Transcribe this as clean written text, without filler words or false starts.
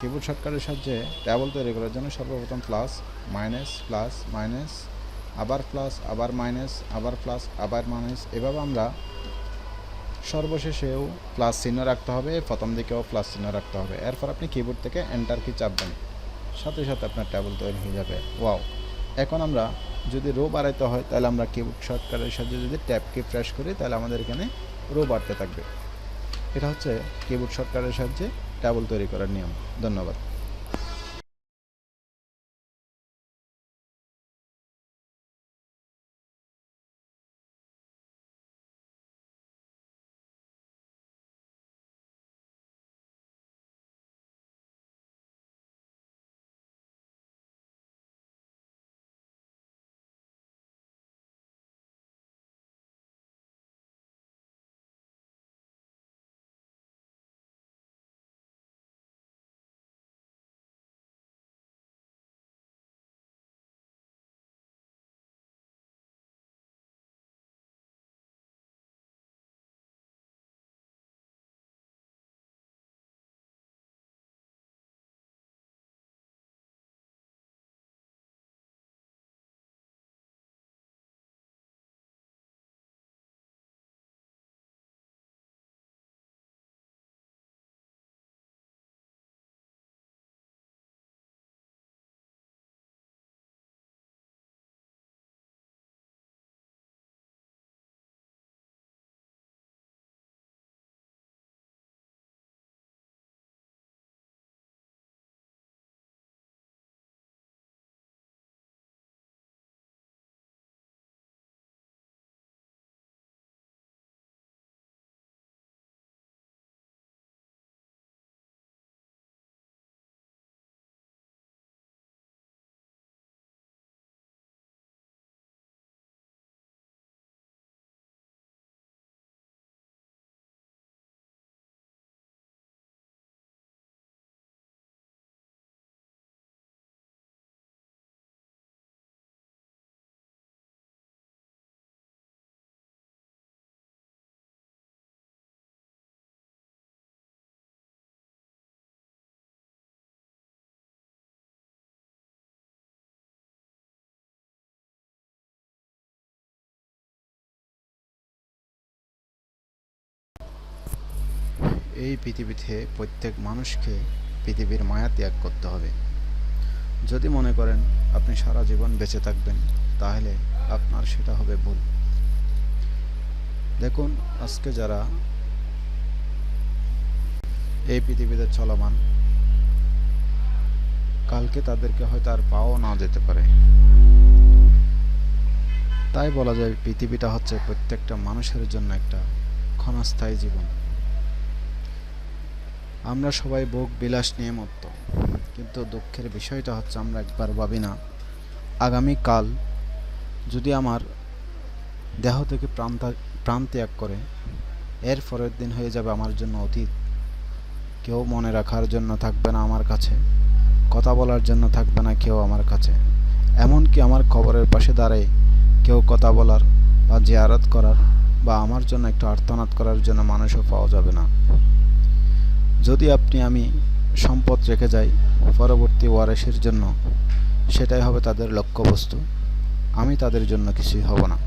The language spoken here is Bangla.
কিবোর্ড শর্টকাটের সাহায্যে টেবিল তৈরি করার জন্য সর্বপ্রথম প্লাস মাইনাস আবার প্লাস আবার মাইনাস আবার প্লাস আবার মাইনাস, এভাবে আমরা সর্বশেষেও প্লাস চিহ্ন রাখতে হবে, প্রথম দিকেও প্লাস চিহ্ন রাখতে হবে। এরপর আপনি কিবোর্ড থেকে এন্টার কি চাপবেন, সাথে সাথে আপনার টেবিল তৈরি হয়ে যাবে। ওয়াও! এখন আমরা যদি রো বাড়াইতে হয় তাহলে আমরা কিবোর্ড শর্টকাটের সাহায্যে যদি ট্যাব কি প্রেস করি তাহলে আমাদের এখানে রো বাড়তে থাকবে। এটা হচ্ছে কিবোর্ড শর্টকাটের সাহায্যে টেবিল তৈরি করার নিয়ম। ধন্যবাদ। এই পৃথিবীতে প্রত্যেক মানুষকে পৃথিবীর মায়া ত্যাগ করতে হবে। যদি মনে করেন আপনি সারা জীবন বেঁচে থাকবেন তাহলে আপনার সেটা হবে ভুল। দেখুন, আজকে যারা এই পৃথিবীতে চলমান, কালকে তাদেরকে হয়তো আর পাওয়া না যেতে পারে। তাই বলা যায় পৃথিবীটা হচ্ছে প্রত্যেকটা মানুষের জন্য একটা ক্ষণস্থায়ী জীবন। আমরা সবাই ভোগ বিলাস নিয়ে মত্ত, কিন্তু দুঃখের বিষয়টা হচ্ছে আমরা একবার ভাবি না আগামীকাল যদি আমার দেহ থেকে প্রাণ ত্যাগ করে এর পরের দিন হয়ে যাবে আমার জন্য অতীত। কেউ মনে রাখার জন্য থাকবে না আমার কাছে, কথা বলার জন্য থাকবে না কেউ আমার কাছে, এমনকি আমার কবরের পাশে দাঁড়িয়ে কেউ কথা বলার বা জিয়ারত করার বা আমার জন্য একটু আর্তনাদ করার জন্য মানুষও পাওয়া যাবে না। যদি আমি সম্পদ রেখে যাই পরবর্তী ওয়ারিসের জন্য, সেটাই হবে তাদের লক্ষ্যবস্তু, আমি তাদের জন্য কিছুই হব না।